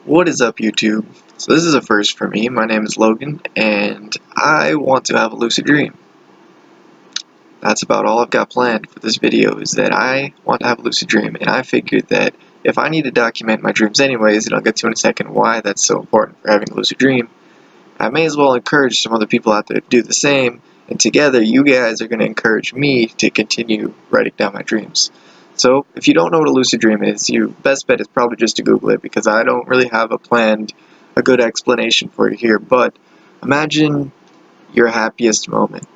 What is up, YouTube? So this is a first for me. My name is Logan, and I want to have a lucid dream. That's about all I've got planned for this video, is that I want to have a lucid dream, and I figured that if I need to document my dreams anyways, and I'll get to in a second why that's so important for having a lucid dream, I may as well encourage some other people out there to do the same, and together you guys are going to encourage me to continue writing down my dreams. So, if you don't know what a lucid dream is, your best bet is probably just to Google it, because I don't really have a good explanation for you here, but imagine your happiest moment.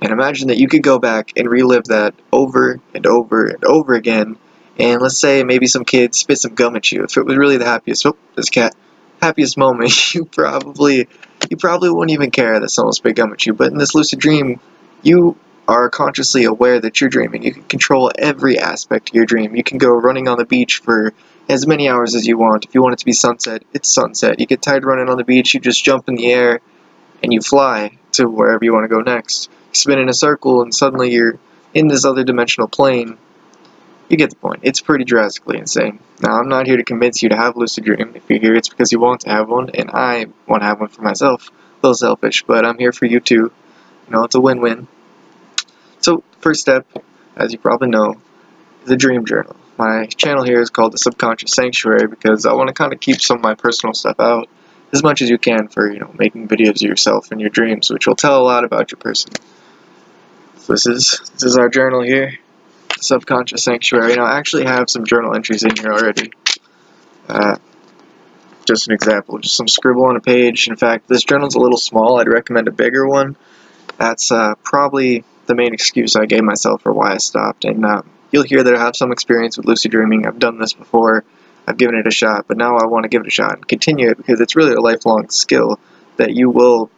And imagine that you could go back and relive that over and over and over again, and let's say maybe some kid spit some gum at you. If it was really the happiest moment, you probably wouldn't even care that someone spit gum at you. But in this lucid dream, you are consciously aware that you're dreaming. You can control every aspect of your dream. You can go running on the beach for as many hours as you want. If you want it to be sunset, it's sunset. You get tired running on the beach, you just jump in the air and you fly to wherever you want to go next. You spin in a circle and suddenly you're in this other dimensional plane. You get the point. It's pretty drastically insane. Now, I'm not here to convince you to have a lucid dream. If you're here, it's because you want to have one, and I want to have one for myself. A little selfish, but I'm here for you too. It's a win-win. So, first step, as you probably know, is a dream journal. My channel here is called The Subconscious Sanctuary because I want to kind of keep some of my personal stuff out as much as you can for, making videos of yourself and your dreams, which will tell a lot about your person. So this is our journal here, The Subconscious Sanctuary. I actually have some journal entries in here already. Just an example, just some scribble on a page. In fact, this journal's a little small. I'd recommend a bigger one. That's probably the main excuse I gave myself for why I stopped. And you'll hear that I have some experience with lucid dreaming. I've done this before. I've given it a shot, but now I want to give it a shot and continue it because it's really a lifelong skill that you will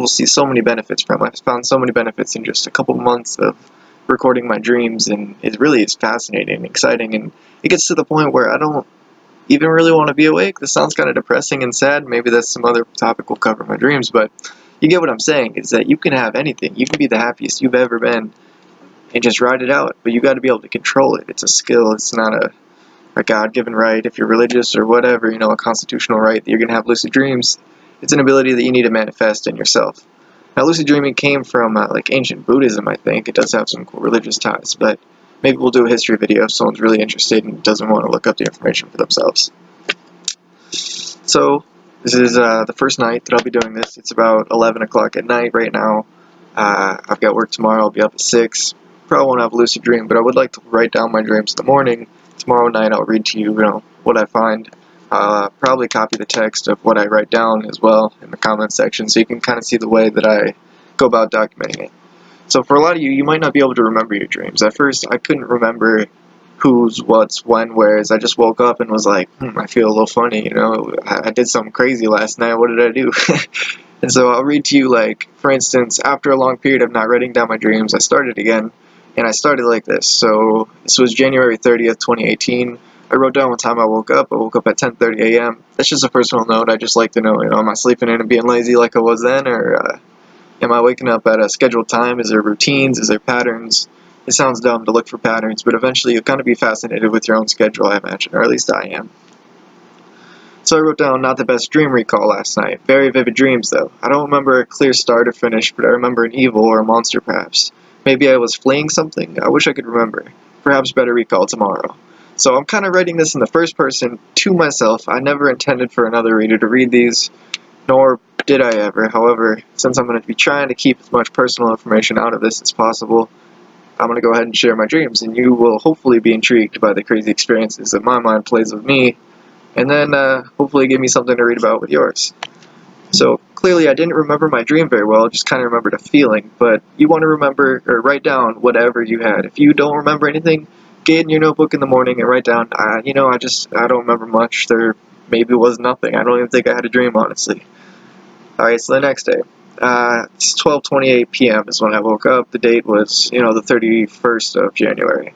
see so many benefits from. I've found so many benefits in just a couple months of recording my dreams, and it's fascinating and exciting, and it gets to the point where I don't even really want to be awake. This sounds kind of depressing and sad. Maybe that's some other topic we'll cover in my dreams, but you get what I'm saying, is that you can have anything. You can be the happiest you've ever been and just ride it out, but you got to be able to control it. It's a skill. It's not a God-given right. If you're religious or whatever, a constitutional right that you're going to have lucid dreams. It's an ability that you need to manifest in yourself. Now, lucid dreaming came from ancient Buddhism, I think. It does have some cool religious ties, but maybe we'll do a history video if someone's really interested and doesn't want to look up the information for themselves. So, this is the first night that I'll be doing this. It's about 11 o'clock at night right now. I've got work tomorrow. I'll be up at 6. Probably won't have a lucid dream, but I would like to write down my dreams in the morning. Tomorrow night I'll read to you, what I find. Probably copy the text of what I write down as well in the comment section, so you can kind of see the way that I go about documenting it. So for a lot of you, you might not be able to remember your dreams. At first, I couldn't remember who's, what's, when, where's. I just woke up and was like, I feel a little funny, I did something crazy last night. What did I do? And so I'll read to you, for instance, after a long period of not writing down my dreams, I started again. And I started like this. So this was January 30th, 2018. I wrote down what time I woke up. I woke up at 10:30 a.m. That's just a personal note. I just like to know, am I sleeping in and being lazy like I was then? Or am I waking up at a scheduled time? Is there routines? Is there patterns? It sounds dumb to look for patterns, but eventually you'll kind of be fascinated with your own schedule, I imagine. Or at least I am. So I wrote down not the best dream recall last night. Very vivid dreams, though. I don't remember a clear start or finish, but I remember an evil or a monster, perhaps. Maybe I was fleeing something. I wish I could remember. Perhaps better recall tomorrow. So I'm kind of writing this in the first person to myself. I never intended for another reader to read these, nor did I ever. However, since I'm going to be trying to keep as much personal information out of this as possible, I'm going to go ahead and share my dreams, and you will hopefully be intrigued by the crazy experiences that my mind plays with me, and then hopefully give me something to read about with yours. So clearly I didn't remember my dream very well, just kind of remembered a feeling, but you want to remember or write down whatever you had. If you don't remember anything, get in your notebook in the morning and write down, I don't remember much. There maybe was nothing. I don't even think I had a dream, honestly. Alright, so the next day. It's 12:28 p.m. is when I woke up. The date was, the 31st of January.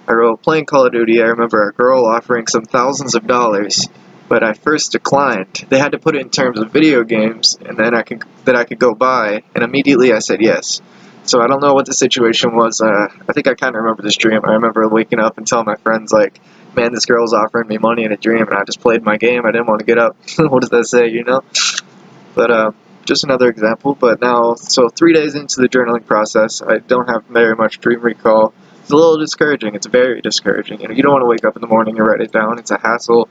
I wrote, playing Call of Duty. I remember a girl offering some thousands of dollars, but I first declined. They had to put it in terms of video games, and then I could go buy, and immediately I said yes. So I don't know what the situation was. I think I kind of remember this dream. I remember waking up and telling my friends, man, this girl was offering me money in a dream, and I just played my game. I didn't want to get up. What does that say, you know? But just another example. But now, so 3 days into the journaling process, I don't have very much dream recall. It's a little discouraging. It's very discouraging. You don't want to wake up in the morning and write it down. It's a hassle.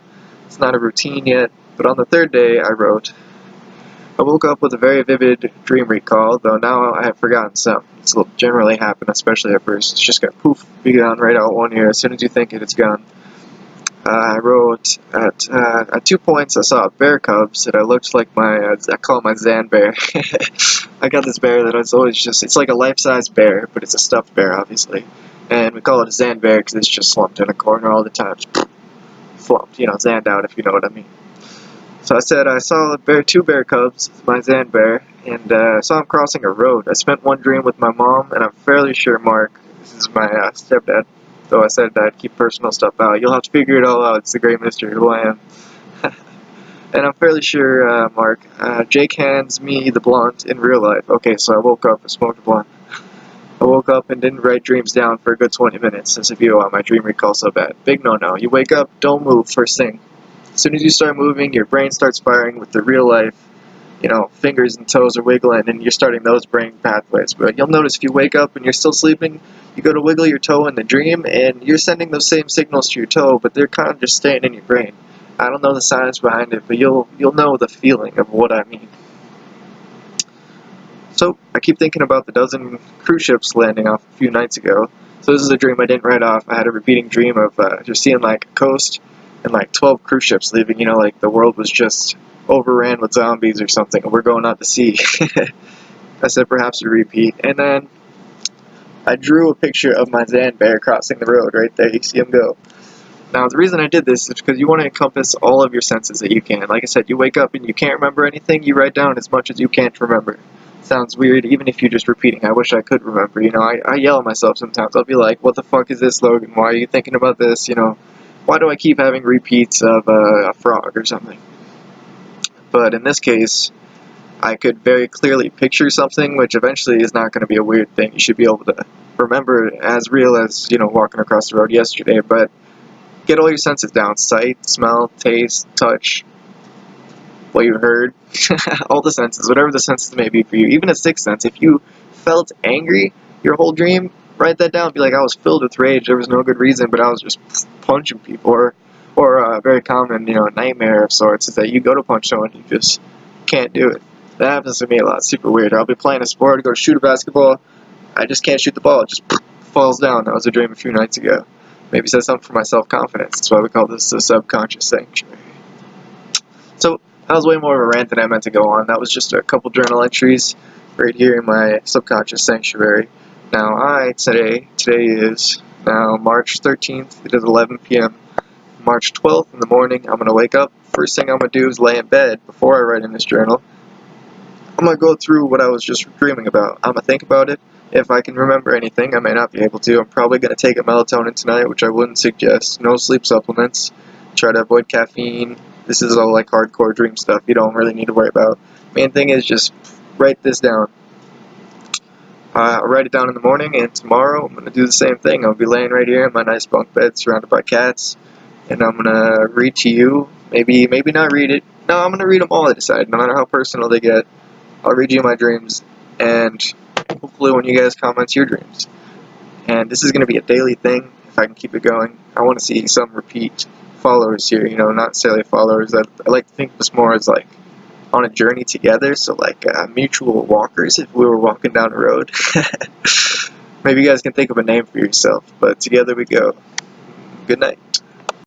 It's not a routine yet. But on the third day, I woke up with a very vivid dream recall, though now I have forgotten some. This will generally happen, especially at first. It's just gonna poof, be gone right out one ear. As soon as you think it, it's gone. I wrote at 2 points I saw bear cubs that I looked like I call my Zan bear. I got this bear that is always it's like a life-size bear, but it's a stuffed bear, obviously. And we call it a Zan bear because it's just slumped in a corner all the time. Just slumped, zanned out, if you know what I mean. So I said I saw two bear cubs, my Zan bear, and I saw him crossing a road. I spent one dream with my mom, and I'm fairly sure Mark, this is my stepdad, though I said I'd keep personal stuff out. You'll have to figure it all out. It's a great mystery who I am. And I'm fairly sure, Mark, Jake hands me the blunt in real life. Okay, so I woke up and smoked a blunt. I woke up and didn't write dreams down for a good 20 minutes since if you want my dream recall so bad. Big no-no. You wake up, don't move first thing. As soon as you start moving, your brain starts firing with the real life, fingers and toes are wiggling, and you're starting those brain pathways. But you'll notice if you wake up and you're still sleeping, you go to wiggle your toe in the dream, and you're sending those same signals to your toe, but they're kind of just staying in your brain. I don't know the science behind it, but you'll know the feeling of what I mean. So, I keep thinking about the dozen cruise ships landing off a few nights ago. So this is a dream I didn't write off. I had a repeating dream of just seeing like a coast and like 12 cruise ships leaving, like the world was just overran with zombies or something, and we're going out to sea. I said perhaps a repeat. And then I drew a picture of my Zan bear crossing the road right there. You see him go. Now, the reason I did this is because you want to encompass all of your senses that you can. Like I said, you wake up and you can't remember anything, you write down as much as you can to remember. Sounds weird, even if you're just repeating. I wish I could remember. I yell at myself sometimes. I'll be like, what the fuck is this, Logan? Why are you thinking about this? Why do I keep having repeats of a frog or something? But in this case, I could very clearly picture something, which eventually is not going to be a weird thing. You should be able to remember it as real as, walking across the road yesterday. But get all your senses down. Sight, smell, taste, touch, what you heard. All the senses, whatever the senses may be for you. Even a sixth sense. If you felt angry your whole dream, write that down. Be like, I was filled with rage. There was no good reason, but I was just punching people. Or a very common, nightmare of sorts is that you go to punch someone, you just can't do it. That happens to me a lot. It's super weird. I'll be playing a sport, go to shoot a basketball, I just can't shoot the ball. It just falls down. That was a dream a few nights ago. Maybe it says something for my self-confidence. That's why we call this the subconscious sanctuary. So that was way more of a rant than I meant to go on. That was just a couple journal entries right here in my subconscious sanctuary. Now today is now March 13th. It is 11 p.m. March 12th in the morning. I'm going to wake up. First thing I'm going to do is lay in bed before I write in this journal. I'm going to go through what I was just dreaming about. I'm going to think about it. If I can remember anything, I may not be able to. I'm probably going to take a melatonin tonight, which I wouldn't suggest. No sleep supplements. Try to avoid caffeine. This is all like hardcore dream stuff you don't really need to worry about. Main thing is just write this down. I'll write it down in the morning, and tomorrow I'm going to do the same thing. I'll be laying right here in my nice bunk bed surrounded by cats. And I'm going to read to you, maybe not read it. No, I'm going to read them all, I decide, no matter how personal they get. I'll read you my dreams, and hopefully when you guys comment your dreams. And this is going to be a daily thing, if I can keep it going. I want to see some repeat followers here, not necessarily followers. I like to think of this more as like on a journey together, so like mutual walkers if we were walking down a road. Maybe you guys can think of a name for yourself, but together we go. Good night.